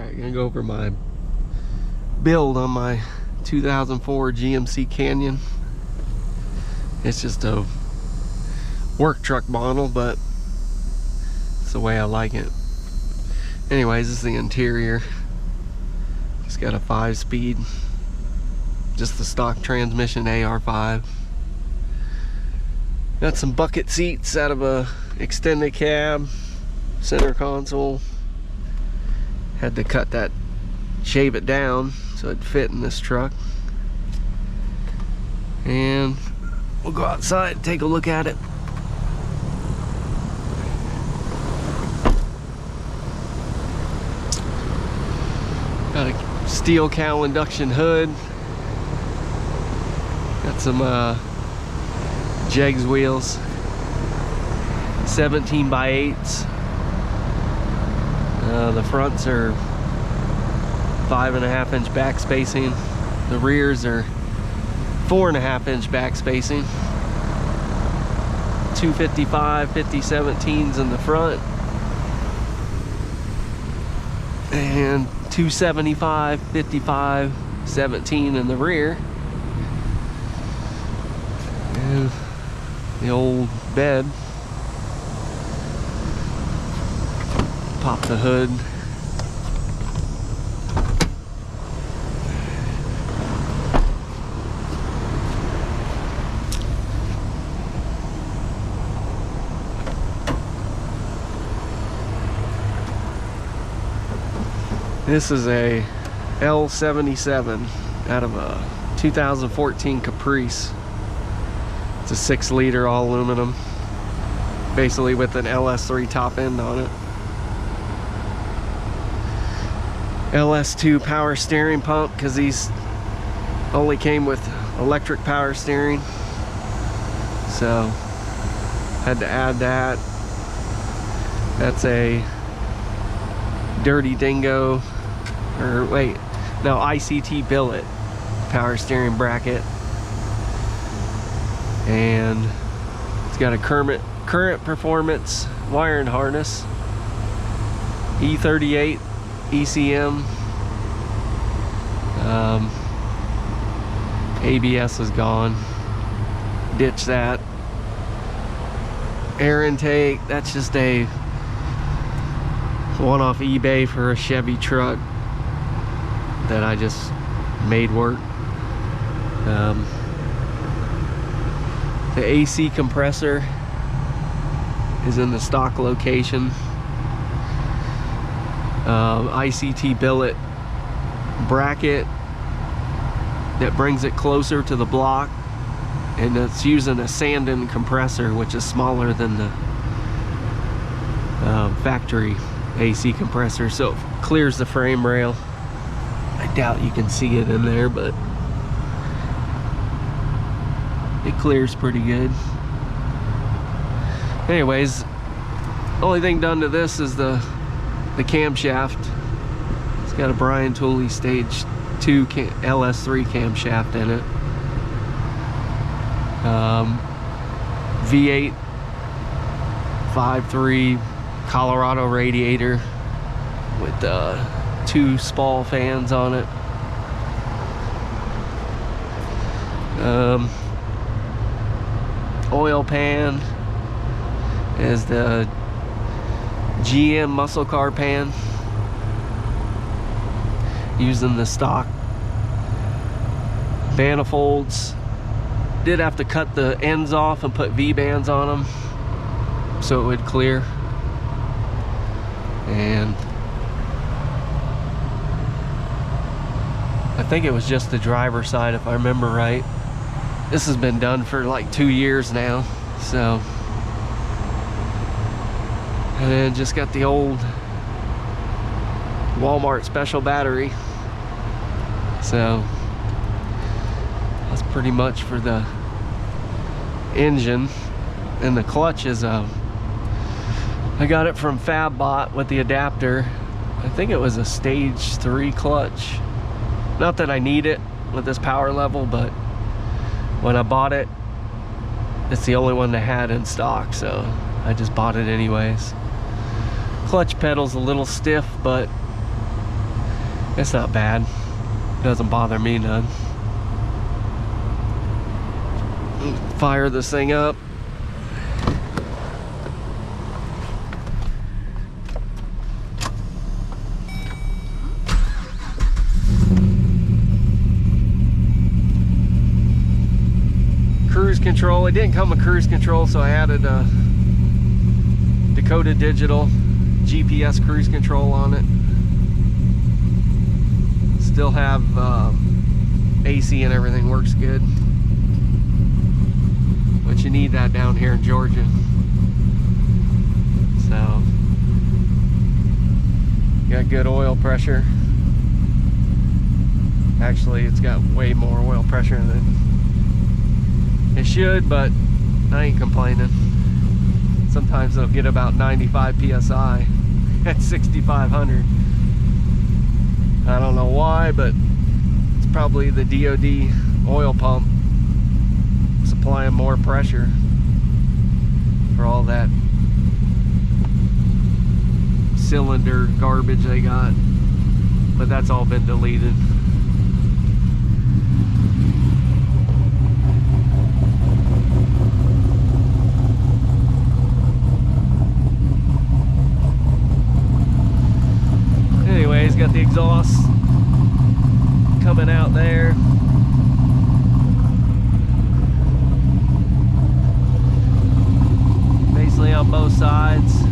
Alright, gonna go over my build on my 2004 GMC Canyon. It's just a work truck model, but it's the way I like it. Anyways, this is the interior. Just got a 5-speed, just the stock transmission AR5. Got some bucket seats out of a extended cab, center console. Had to cut that, shave it down so it'd fit in this truck. And we'll go outside and take a look at it. Got a steel cowl induction hood. Got some Jegs wheels, 17x8s. The fronts are 5.5-inch back spacing. The rears are 4.5-inch back spacing. 255 50/17s in the front, and 275 55/17 in the rear. And the old bed. Pop the hood. This is a L77 out of a 2014 Caprice. It's a 6-liter all aluminum, basically with an LS3 top end on it. LS2 power steering pump, because these only came with electric power steering, so had to add that. That's a Dirty Dingo, or wait, no, ICT billet power steering bracket. And it's got a current performance wiring harness, E38 ECM. ABS is gone, ditch that. Air intake, that's just a one off eBay for a Chevy truck that I just made work. The AC compressor is in the stock location. ICT billet bracket that brings it closer to the block, and it's using a Sandon compressor, which is smaller than the factory AC compressor, so it clears the frame rail. I doubt you can see it in there, but it clears pretty good. Anyways, only thing done to this is the camshaft. It's got a Brian Tooley Stage 2 LS3 camshaft in it. V8 5.3 Colorado radiator with 2 Spall fans on it. Oil pan is the GM muscle car pan, using the stock manifolds. Did have to cut the ends off and put V-bands on them so it would clear. And I think it was just the driver's side, if I remember right. This has been done for like 2 years now, so. And then just got the old Walmart special battery. So that's pretty much for the engine. And the clutch is I got it from FabBot with the adapter. I think it was a stage 3 clutch. Not that I need it with this power level, but when I bought it, it's the only one they had in stock, so I just bought it anyways. Clutch pedal's a little stiff, but It's not bad. Doesn't bother me none. Fire this thing up. Cruise control. It didn't come with cruise control, so I added a Dakota Digital GPS cruise control on it. Still have AC and everything works good, but you need that down here in Georgia. So got good oil pressure. Actually, it's got way more oil pressure than it should, but I ain't complaining. Sometimes it'll get about 95 psi at 6,500. I don't know why, but it's probably the DOD oil pump supplying more pressure for all that cylinder garbage they got, but that's all been deleted. Anyways, got the exhaust coming out there. Basically on both sides.